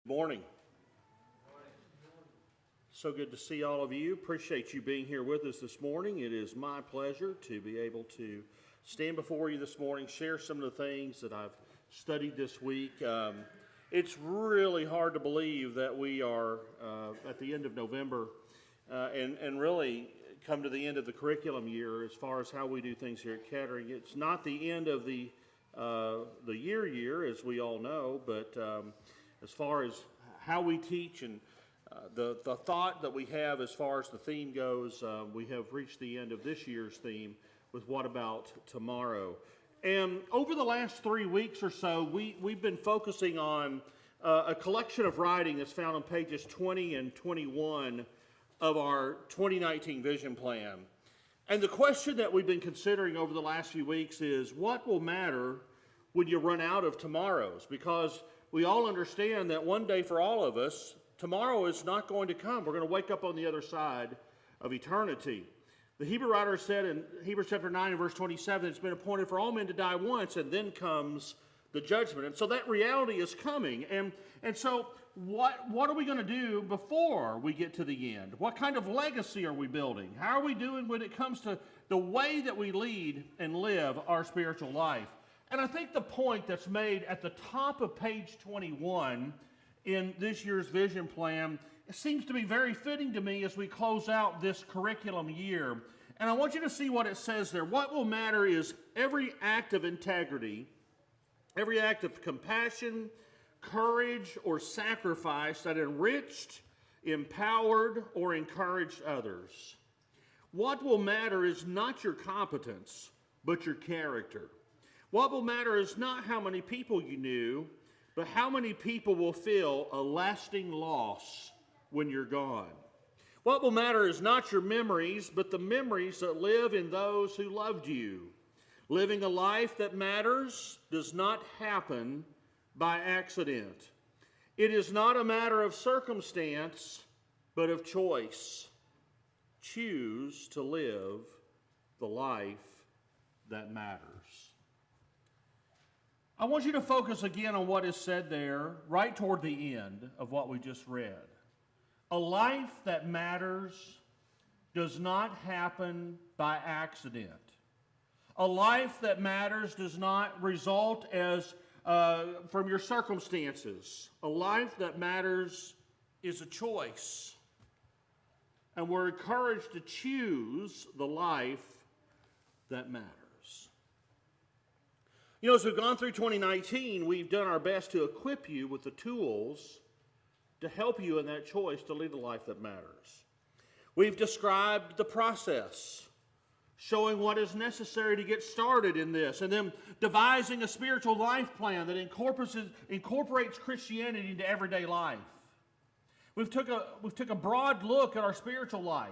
Morning. So good to see all of you. Appreciate you being here with us this morning. It is my pleasure to be able to stand before you this morning, share some of the things that I've studied this week. It's really hard to believe that we are at the end of November and really come to the end of the curriculum year as far as how we do things here at Kettering. It's not the end of the year, as we all know, but as far as how we teach and the thought that we have as far as the theme goes, we have reached the end of this year's theme with What About Tomorrow? And over the last 3 weeks or so, we've been focusing on a collection of writing that's found on pages 20 and 21 of our 2019 vision plan. And the question that we've been considering over the last few weeks is, what will matter when you run out of tomorrows? Because we all understand that one day for all of us, tomorrow is not going to come. We're going to wake up on the other side of eternity. The Hebrew writer said in Hebrews chapter 9 and verse 27, it's been appointed for all men to die once, and then comes the judgment. And so that reality is coming. And so what are we going to do before we get to the end? What kind of legacy are we building? How are we doing when it comes to the way that we lead and live our spiritual life? And I think the point that's made at the top of page 21 in this year's vision plan seems to be very fitting to me as we close out this curriculum year. And I want you to see what it says there. What will matter is every act of integrity, every act of compassion, courage, or sacrifice that enriched, empowered, or encouraged others. What will matter is not your competence, but your character. What will matter is not how many people you knew, but how many people will feel a lasting loss when you're gone. What will matter is not your memories, but the memories that live in those who loved you. Living a life that matters does not happen by accident. It is not a matter of circumstance, but of choice. Choose to live the life that matters. I want you to focus again on what is said there, right toward the end of what we just read. A life that matters does not happen by accident. A life that matters does not result as from your circumstances. A life that matters is a choice. And we're encouraged to choose the life that matters. You know, as we've gone through 2019, we've done our best to equip you with the tools to help you in that choice to lead a life that matters. We've described the process, showing what is necessary to get started in this, and then devising a spiritual life plan that incorporates Christianity into everyday life. We've took a broad look at our spiritual life.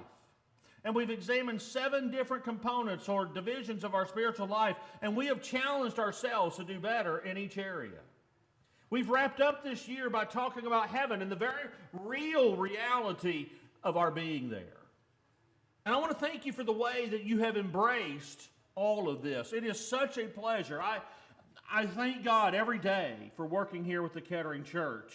And we've examined 7 different components or divisions of our spiritual life, and we have challenged ourselves to do better in each area. We've wrapped up this year by talking about heaven and the very real reality of our being there. And I want to thank you for the way that you have embraced all of this. It is such a pleasure. I thank God every day for working here with the Kettering Church.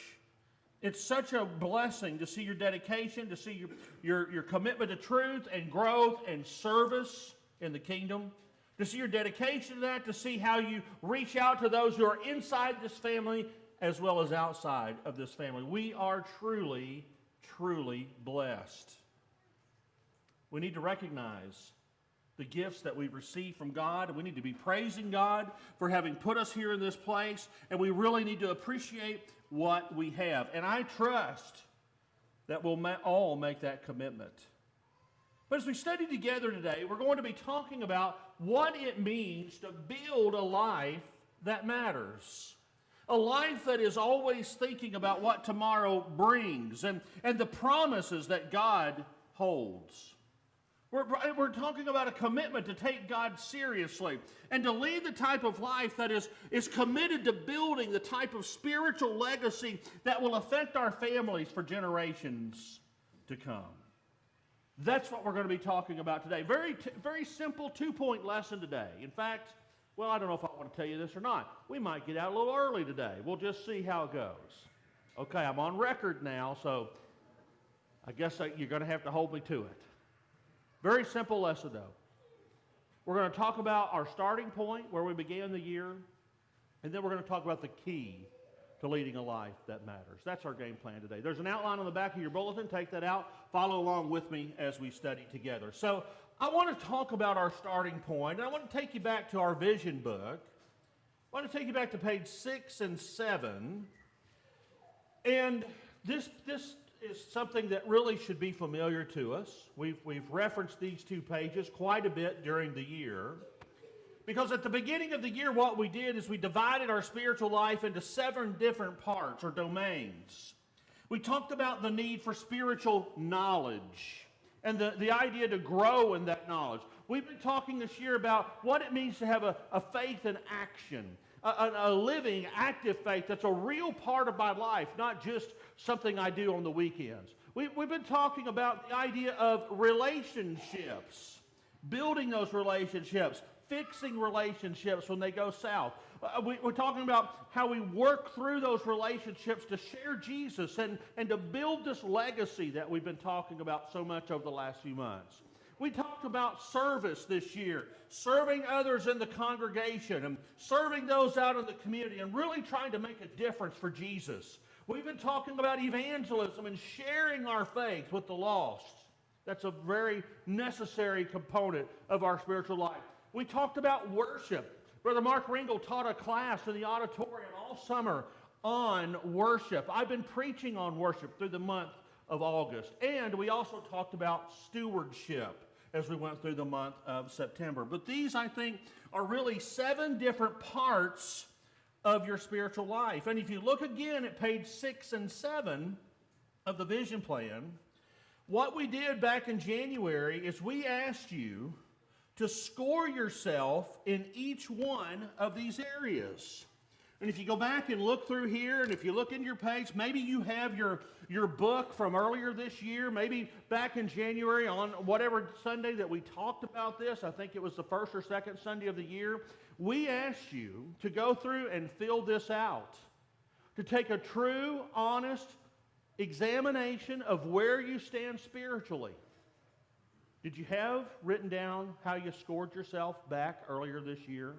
It's such a blessing to see your dedication, to see your commitment to truth and growth and service in the kingdom, to see your dedication to that, to see how you reach out to those who are inside this family as well as outside of this family. We are truly, truly blessed. We need to recognize the gifts that we've received from God, and we need to be praising God for having put us here in this place, and we really need to appreciate what we have. And I trust that we'll all make that commitment. But as we study together today, we're going to be talking about what it means to build a life that matters. A life that is always thinking about what tomorrow brings and the promises that God holds. We're talking about a commitment to take God seriously and to lead the type of life that is committed to building the type of spiritual legacy that will affect our families for generations to come. That's what we're going to be talking about today. Very simple 2-point lesson today. In fact, well, I don't know if I want to tell you this or not. We might get out a little early today. We'll just see how it goes. Okay, I'm on record now, so I guess you're going to have to hold me to it. Very simple lesson, though. We're going to talk about our starting point, where we began the year, and then we're going to talk about the key to leading a life that matters. That's our game plan today. There's an outline on the back of your bulletin. Take that out. Follow along with me as we study together. So I want to talk about our starting point, and I want to take you back to our vision book. I want to take you back to page 6 and 7. And this is something that really should be familiar to us. We've referenced these two pages quite a bit during the year. Because at the beginning of the year, what we did is we divided our spiritual life into 7 different parts or domains. We talked about the need for spiritual knowledge and the idea to grow in that knowledge. We've been talking this year about what it means to have a faith in action, a living, active faith that's a real part of my life, not just something I do on the weekends. We've been talking about the idea of relationships, building those relationships, fixing relationships when they go south. We're talking about how we work through those relationships to share Jesus and to build this legacy that we've been talking about so much over the last few months. We talked about service this year, serving others in the congregation and serving those out in the community and really trying to make a difference for Jesus. We've been talking about evangelism and sharing our faith with the lost. That's a very necessary component of our spiritual life. We talked about worship. Brother Mark Ringel taught a class in the auditorium all summer on worship. I've been preaching on worship through the month of August. And we also talked about stewardship as we went through the month of September. But these, I think, are really 7 different parts of your spiritual life. And if you look again at page 6 and 7 of the vision plan, what we did back in January is we asked you to score yourself in each one of these areas. And if you go back and look through here, and if you look in your page, maybe you have your book from earlier this year, maybe back in January on whatever Sunday that we talked about this, I think it was the first or second Sunday of the year, we asked you to go through and fill this out, to take a true, honest examination of where you stand spiritually. Did you have written down how you scored yourself back earlier this year?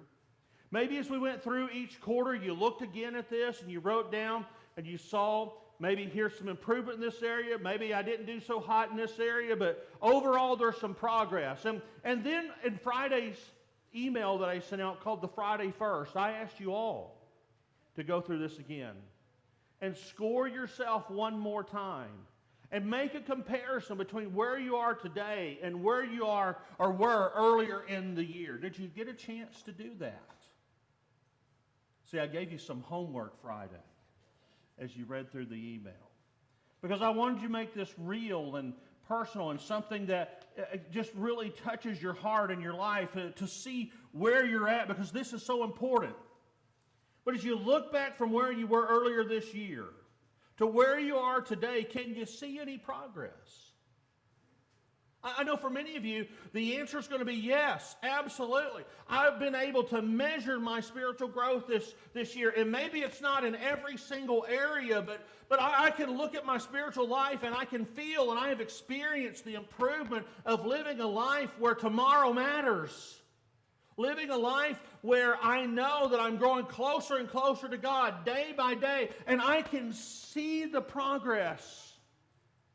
Maybe as we went through each quarter, you looked again at this and you wrote down and you saw maybe here's some improvement in this area. Maybe I didn't do so hot in this area, but overall there's some progress. And then in Friday's email that I sent out called the Friday First, I asked you all to go through this again and score yourself one more time. And make a comparison between where you are today and where you are or were earlier in the year. Did you get a chance to do that? See, I gave you some homework Friday as you read through the email. Because I wanted you to make this real and personal and something that just really touches your heart and your life to see where you're at, because this is so important. But as you look back from where you were earlier this year to where you are today, can you see any progress? I know for many of you, the answer is going to be yes, absolutely. I've been able to measure my spiritual growth this year, and maybe it's not in every single area, but I can look at my spiritual life and I can feel and I have experienced the improvement of living a life where tomorrow matters. Living a life where I know that I'm growing closer and closer to God day by day, and I can see the progress.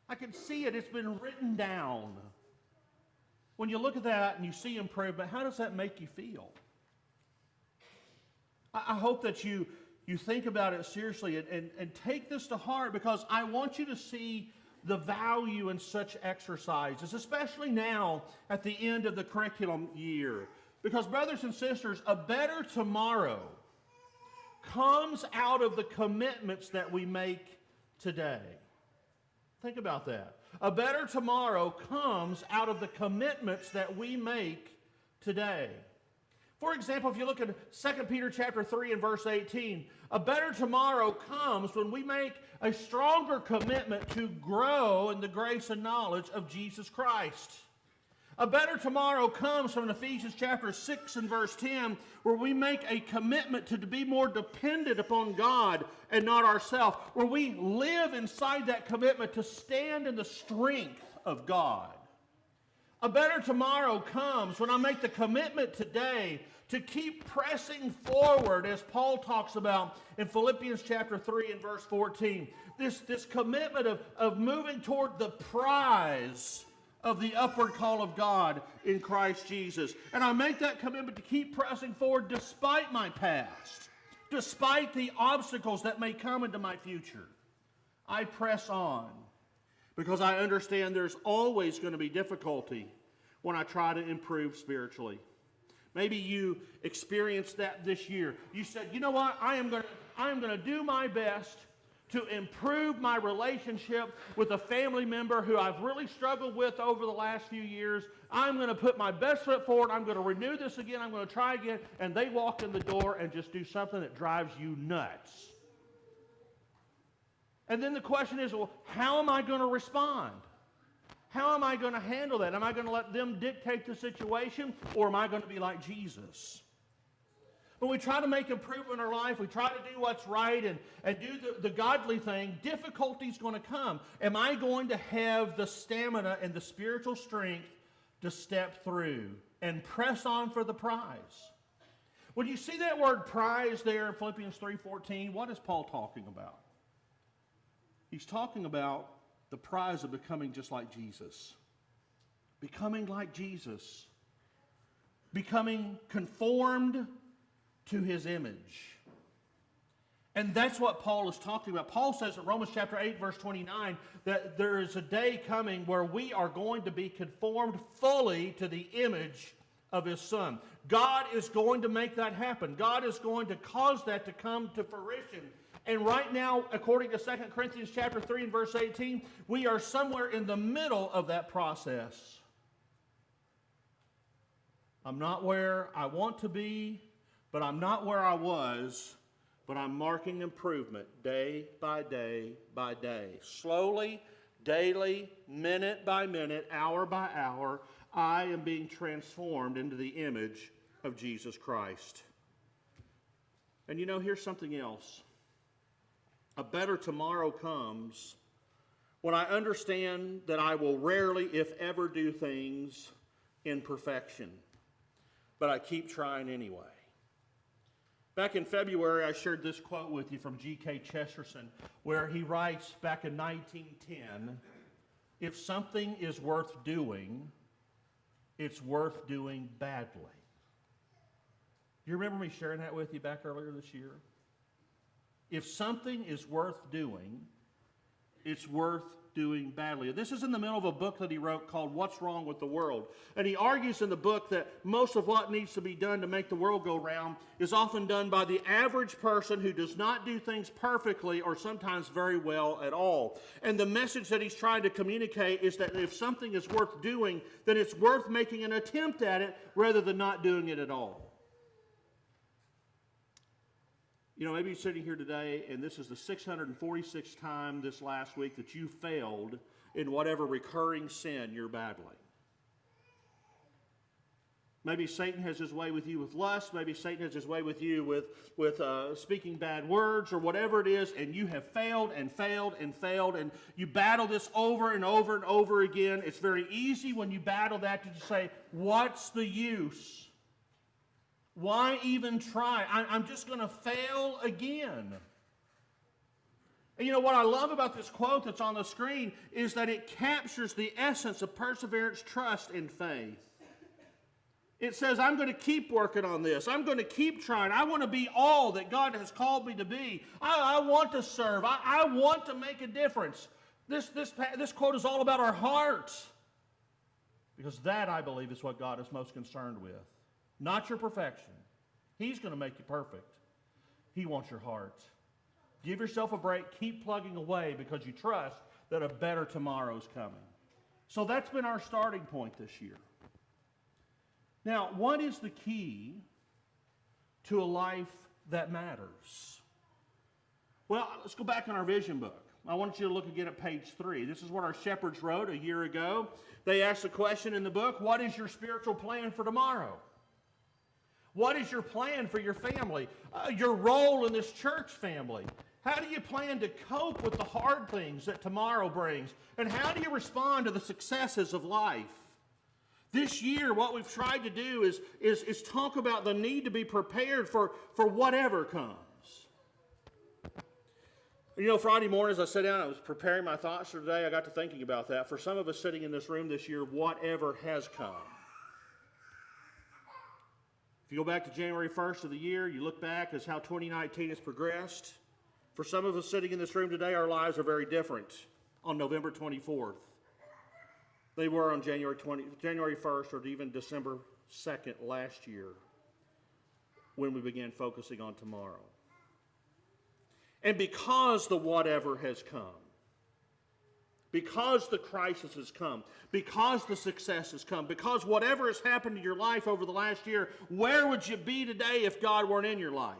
I can see it. It's been written down. When you look at that and you see improvement, how does that make you feel? I hope that you think about it seriously and take this to heart, because I want you to see the value in such exercises, especially now at the end of the curriculum year. Because, brothers and sisters, a better tomorrow comes out of the commitments that we make today. Think about that. A better tomorrow comes out of the commitments that we make today. For example, if you look at 2 Peter chapter 3 and verse 18, a better tomorrow comes when we make a stronger commitment to grow in the grace and knowledge of Jesus Christ. A better tomorrow comes from Ephesians chapter 6 and verse 10, where we make a commitment to be more dependent upon God and not ourselves, where we live inside that commitment to stand in the strength of God. A better tomorrow comes when I make the commitment today to keep pressing forward, as Paul talks about in Philippians chapter 3 and verse 14. This commitment of moving toward the prize of the upward call of God in Christ Jesus. And I make that commitment to keep pressing forward despite my past, despite the obstacles that may come into my future. I press on because I understand there's always going to be difficulty when I try to improve spiritually. Maybe you experienced that this year. You said, you know what, I am going to do my best to improve my relationship with a family member who I've really struggled with over the last few years. I'm going to put my best foot forward. I'm going to renew this again. I'm going to try again. And they walk in the door and just do something that drives you nuts. And then the question is, well, how am I going to respond? How am I going to handle that? Am I going to let them dictate the situation, or am I going to be like Jesus? When we try to make improvement in our life, we try to do what's right and do the godly thing, difficulty's going to come. Am I going to have the stamina and the spiritual strength to step through and press on for the prize? When you see that word prize there in Philippians 3:14, what is Paul talking about? He's talking about the prize of becoming just like Jesus. Becoming like Jesus. Becoming conformed to his image. And that's what Paul is talking about. Paul says in Romans chapter 8, verse 29, that there is a day coming where we are going to be conformed fully to the image of his Son. God is going to make that happen. God is going to cause that to come to fruition. And right now, according to 2 Corinthians chapter 3 and verse 18, we are somewhere in the middle of that process. I'm not where I want to be, but I'm not where I was, but I'm marking improvement day by day by day. Slowly, daily, minute by minute, hour by hour, I am being transformed into the image of Jesus Christ. And you know, here's something else. A better tomorrow comes when I understand that I will rarely, if ever, do things in perfection, but I keep trying anyway. Back in February, I shared this quote with you from G.K. Chesterton, where he writes back in 1910, if something is worth doing, it's worth doing badly. Do you remember me sharing that with you back earlier this year? If something is worth doing, it's worth doing badly. This is in the middle of a book that he wrote called What's Wrong with the World? And he argues in the book that most of what needs to be done to make the world go round is often done by the average person who does not do things perfectly or sometimes very well at all. And the message that he's trying to communicate is that if something is worth doing, then it's worth making an attempt at it rather than not doing it at all. You know, maybe you're sitting here today and this is the 646th time this last week that you failed in whatever recurring sin you're battling. Maybe Satan has his way with you with lust. Maybe Satan has his way with you with speaking bad words or whatever it is, and you have failed and failed and failed, and you battle this over and over and over again. It's very easy when you battle that to just say, what's the use? Why even try? I'm just going to fail again. And you know what I love about this quote that's on the screen is that it captures the essence of perseverance, trust, and faith. It says, I'm going to keep working on this. I'm going to keep trying. I want to be all that God has called me to be. I want to serve. I want to make a difference. This quote is all about our hearts. Because that, I believe, is what God is most concerned with. Not your perfection. He's going to make you perfect. He wants your heart. Give yourself a break. Keep plugging away because you trust that a better tomorrow's coming. So that's been our starting point this year. Now, what is the key to a life that matters? Well, let's go back in our vision book. I want you to look again at page 3. This is what our shepherds wrote a year ago. They asked the question in the book, what is your spiritual plan for tomorrow? What is your plan for your family? Your role in this church family? How do you plan to cope with the hard things that tomorrow brings? And how do you respond to the successes of life? This year, what we've tried to do is talk about the need to be prepared for whatever comes. You know, Friday morning as I sat down, I was preparing my thoughts for today. I got to thinking about that. For some of us sitting in this room this year, whatever has come. If you go back to January 1st of the year, you look back as how 2019 has progressed. For some of us sitting in this room today, our lives are very different on November 24th. They were on January 1st or even December 2nd last year when we began focusing on tomorrow. And because the whatever has come, because the crisis has come, because the success has come, because whatever has happened to your life over the last year, where would you be today if God weren't in your life?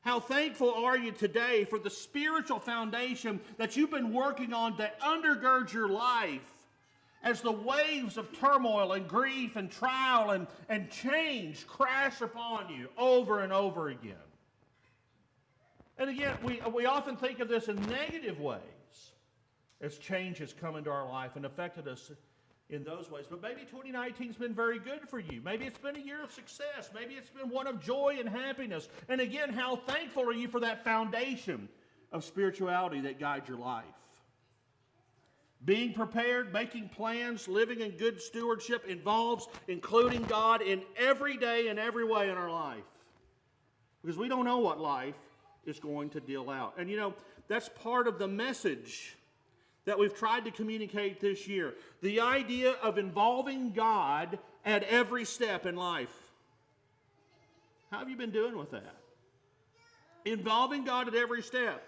How thankful are you today for the spiritual foundation that you've been working on that undergirds your life as the waves of turmoil and grief and trial and change crash upon you over and over again? And again, we often think of this in negative ways as change has come into our life and affected us in those ways. But maybe 2019 has been very good for you. Maybe it's been a year of success. Maybe it's been one of joy and happiness. And again, how thankful are you for that foundation of spirituality that guides your life? Being prepared, making plans, living in good stewardship involves including God in every day and every way in our life. Because we don't know what life is going to deal out. And you know, that's part of the message that we've tried to communicate this year. The idea of involving God at every step in life. How have you been doing with that? Involving God at every step.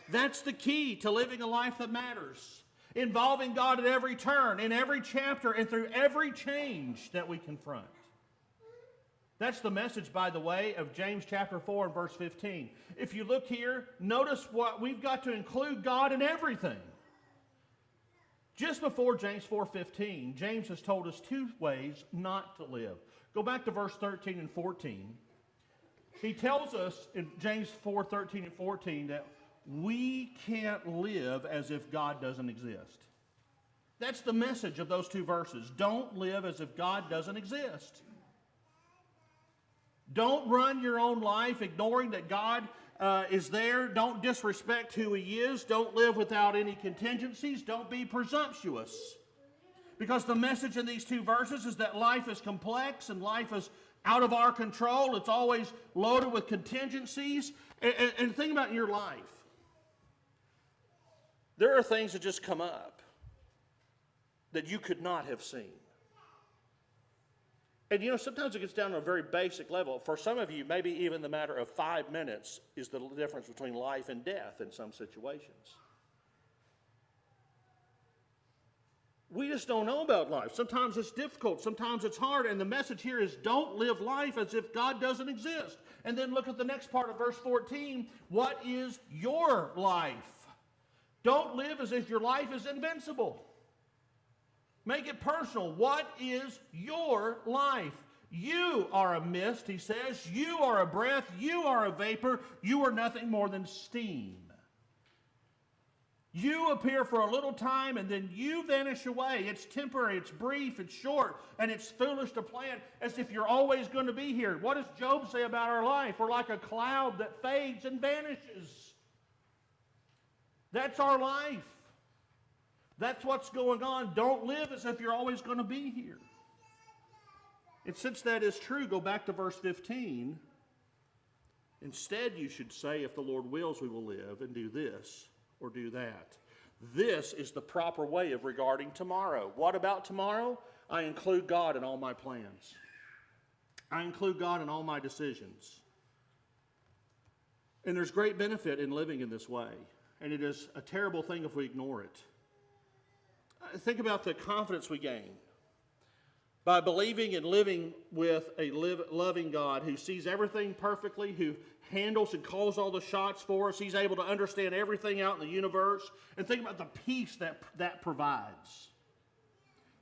That's the key to living a life that matters. Involving God at every turn, in every chapter, and through every change that we confront. That's the message, by the way, of James chapter 4 and verse 15. If you look here, notice what we've got to include God in everything. Just before James 4:15, James has told us two ways not to live. Go back to verse 13 and 14. He tells us in James 4:13 and 14 that we can't live as if God doesn't exist. That's the message of those two verses. Don't live as if God doesn't exist. Don't run your own life ignoring that God is there. Don't disrespect who He is. Don't live without any contingencies. Don't be presumptuous. Because the message in these two verses is that life is complex and life is out of our control. It's always loaded with contingencies. And think about your life. There are things that just come up that you could not have seen. And you know, sometimes it gets down to a very basic level. For some of you, maybe even the matter of 5 minutes is the difference between life and death in some situations. We just don't know about life. Sometimes it's difficult. Sometimes it's hard. And the message here is don't live life as if God doesn't exist. And then look at the next part of verse 14. What is your life? Don't live as if your life is invincible. Make it personal. What is your life? You are a mist, he says. You are a breath. You are a vapor. You are nothing more than steam. You appear for a little time and then you vanish away. It's temporary, it's brief, it's short, and it's foolish to plan as if you're always going to be here. What does Job say about our life? We're like a cloud that fades and vanishes. That's our life. That's what's going on. Don't live as if you're always going to be here. And since that is true, go back to verse 15. Instead, you should say, if the Lord wills, we will live and do this or do that. This is the proper way of regarding tomorrow. What about tomorrow? I include God in all my plans. I include God in all my decisions. And there's great benefit in living in this way. And it is a terrible thing if we ignore it. Think about the confidence we gain. By believing and living with a loving God who sees everything perfectly, who handles and calls all the shots for us, He's able to understand everything out in the universe. And think about the peace that provides.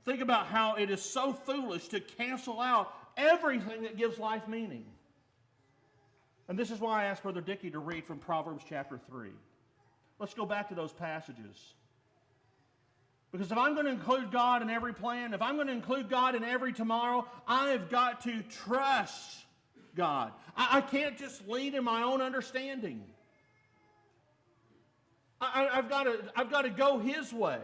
Think about how it is so foolish to cancel out everything that gives life meaning. And this is why I asked Brother Dickey to read from Proverbs chapter 3. Let's go back to those passages. Because if I'm going to include God in every plan, if I'm going to include God in every tomorrow, I've got to trust God. I can't just lean in my own understanding. I've got to go His way.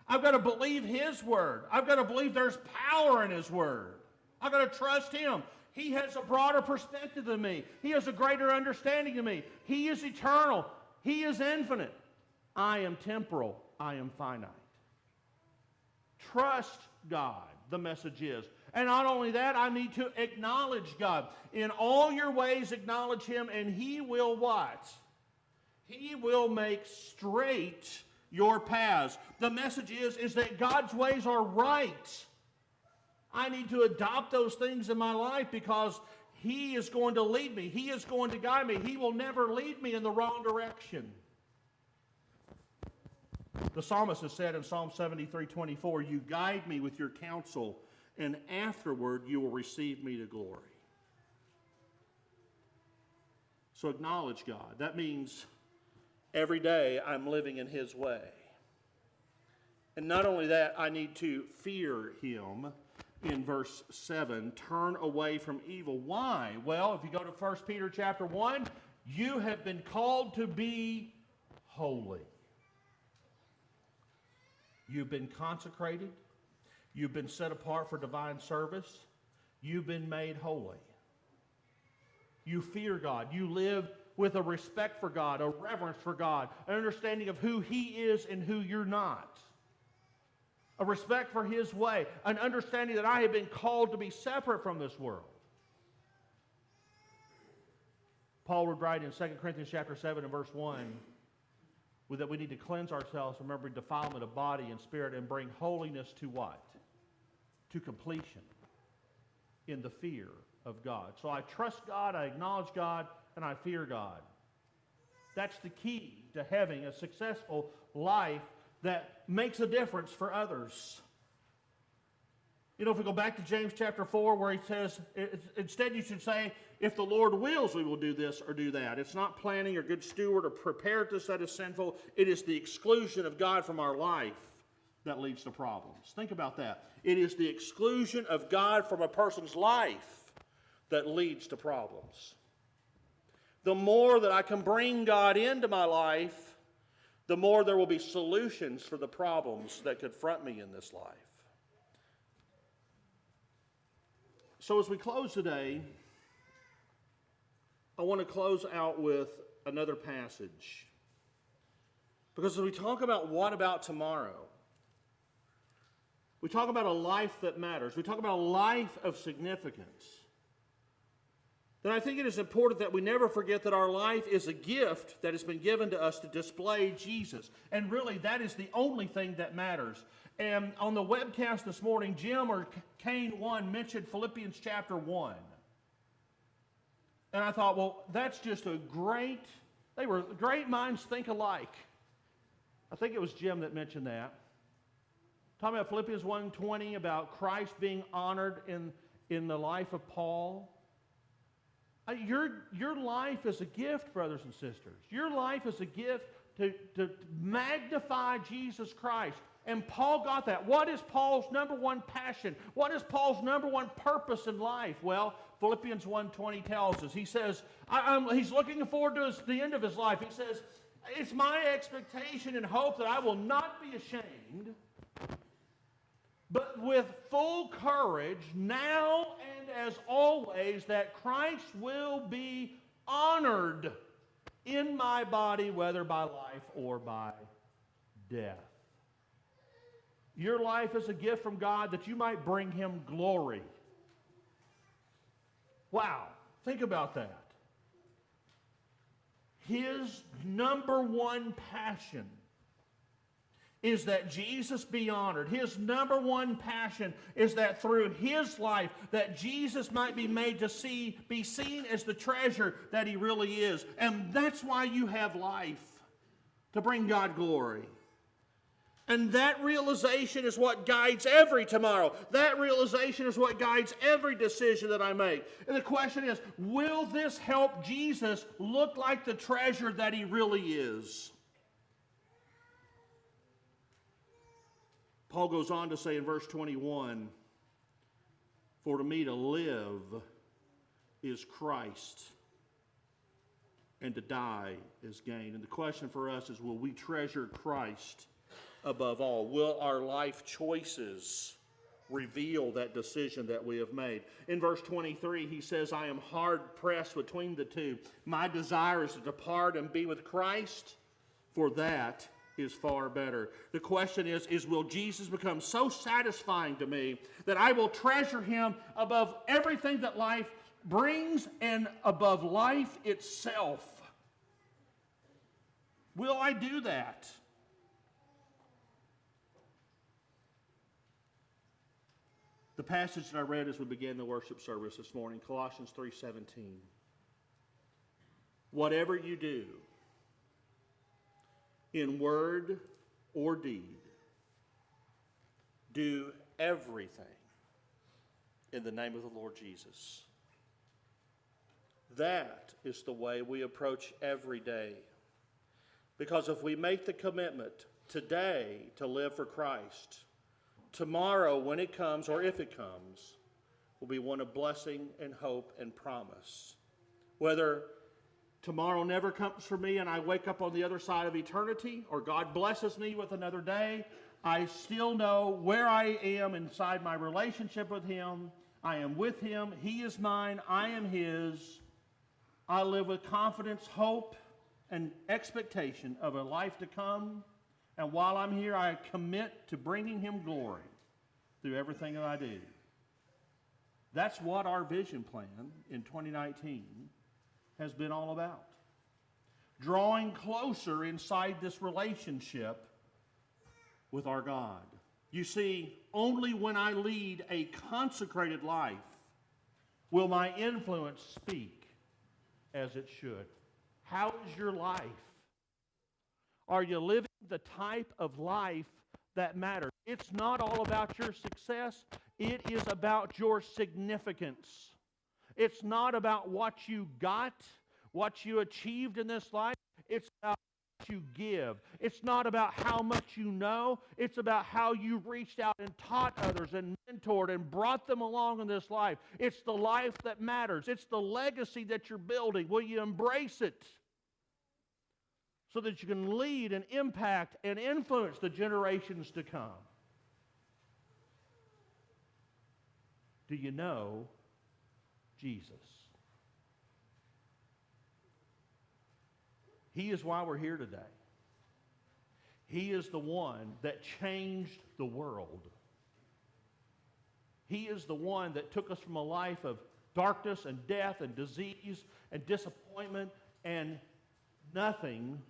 I've got to believe His word. I've got to believe there's power in His word. I've got to trust Him. He has a broader perspective than me. He has a greater understanding than me. He is eternal. He is infinite. I am temporal. I am finite. Trust God, the message is. And not only that, I need to acknowledge God. In all your ways, acknowledge Him, and He will what? He will make straight your paths. The message is that God's ways are right. I need to adopt those things in my life because He is going to lead me. He is going to guide me. He will never lead me in the wrong direction. The psalmist has said in Psalm 73:24, "You guide me with your counsel, and afterward you will receive me to glory." So acknowledge God. That means every day I'm living in His way. And not only that, I need to fear Him. In verse 7, turn away from evil. Why? Well, if you go to 1 Peter chapter 1, you have been called to be holy. You've been consecrated. You've been set apart for divine service. You've been made holy. You fear God. You live with a respect for God, a reverence for God, an understanding of who He is and who you're not. A respect for His way, an understanding that I have been called to be separate from this world. Paul would write in 2 Corinthians chapter 7 and verse 1 that we need to cleanse ourselves from every defilement of body and spirit and bring holiness to what? To completion in the fear of God. So I trust God, I acknowledge God, and I fear God. That's the key to having a successful life that makes a difference for others. You know, if we go back to James chapter 4 where he says, instead you should say, if the Lord wills, we will do this or do that. It's not planning or good steward or preparedness that is sinful. It is the exclusion of God from our life that leads to problems. Think about that. It is the exclusion of God from a person's life that leads to problems. The more that I can bring God into my life, the more there will be solutions for the problems that confront me in this life. So as we close today, I want to close out with another passage. Because as we talk about what about tomorrow, we talk about a life that matters. We talk about a life of significance. Then I think it is important that we never forget that our life is a gift that has been given to us to display Jesus. And really, that is the only thing that matters. And on the webcast this morning, Jim or Kane 1 mentioned Philippians chapter 1. And I thought, well, that's just they were great minds think alike. I think it was Jim that mentioned that. Talking about Philippians 1:20, about Christ being honored in the life of Paul. Your life is a gift, brothers and sisters. Your life is a gift to magnify Jesus Christ. And Paul got that. What is Paul's number one passion? What is Paul's number one purpose in life? Well, Philippians 1:20 tells us. He says, he's looking forward to the end of his life. He says, it's my expectation and hope that I will not be ashamed, but with full courage, now and as always, that Christ will be honored in my body, whether by life or by death. Your life is a gift from God that you might bring Him glory. Wow, think about that. His number one passion is that Jesus be honored. His number one passion is that through his life, that Jesus might be made to be seen as the treasure that he really is. And that's why you have life, to bring God glory. And that realization is what guides every tomorrow. That realization is what guides every decision that I make. And the question is, will this help Jesus look like the treasure that he really is? Paul goes on to say in verse 21, "For to me to live is Christ, and to die is gain." And the question for us is, will we treasure Christ above all? Will our life choices reveal that decision that we have made? In verse 23, he says, "I am hard pressed between the two. My desire is to depart and be with Christ, for that is far better." The question is will Jesus become so satisfying to me that I will treasure him above everything that life brings and above life itself? Will I do that? The passage that I read as we began the worship service this morning, Colossians 3:17. "Whatever you do, in word or deed, do everything in the name of the Lord Jesus." That is the way we approach every day. Because if we make the commitment today to live for Christ, tomorrow when it comes, or if it comes, will be one of blessing and hope and promise. Whether tomorrow never comes for me and I wake up on the other side of eternity, or God blesses me with another day, I still know where I am inside my relationship with him. I am with him. He is mine. I am his. I live with confidence, hope, and expectation of a life to come. And while I'm here, I commit to bringing him glory through everything that I do. That's what our vision plan in 2019 has been all about. Drawing closer inside this relationship with our God. You see, only when I lead a consecrated life will my influence speak as it should. How is your life? Are you living the type of life that matters? It's not all about your success. It is about your significance. It's not about what you got, what you achieved in this life. It's about what you give. It's not about how much you know. It's about how you reached out and taught others and mentored and brought them along in this life. It's the life that matters. It's the legacy that you're building. Will you embrace it so that you can lead and impact and influence the generations to come? Do you know Jesus? He is why we're here today. He is the one that changed the world. He is the one that took us from a life of darkness and death and disease and disappointment and nothing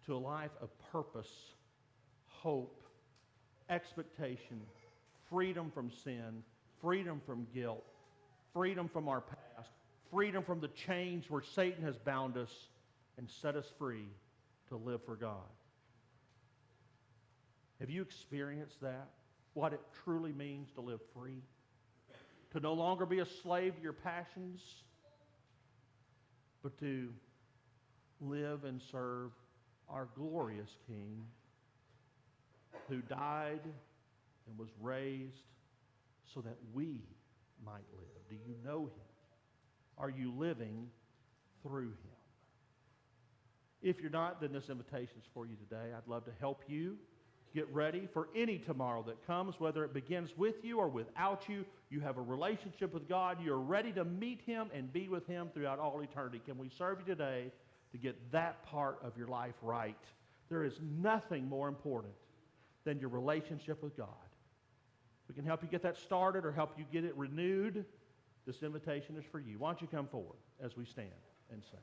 to a life of purpose, hope, expectation, freedom from sin, freedom from guilt, freedom from our past, freedom from the chains where Satan has bound us, and set us free to live for God. Have you experienced that? What it truly means to live free? To no longer be a slave to your passions, but to live and serve our glorious King who died and was raised so that we might live. Do you know him? Are you living through him? If you're not, then this invitation is for you today. I'd love to help you get ready for any tomorrow that comes, whether it begins with you or without you. You have a relationship with God. You're ready to meet him and be with him throughout all eternity. Can we serve you today to get that part of your life right? There is nothing more important than your relationship with God. If we can help you get that started or help you get it renewed, this invitation is for you. Why don't you come forward as we stand and sing?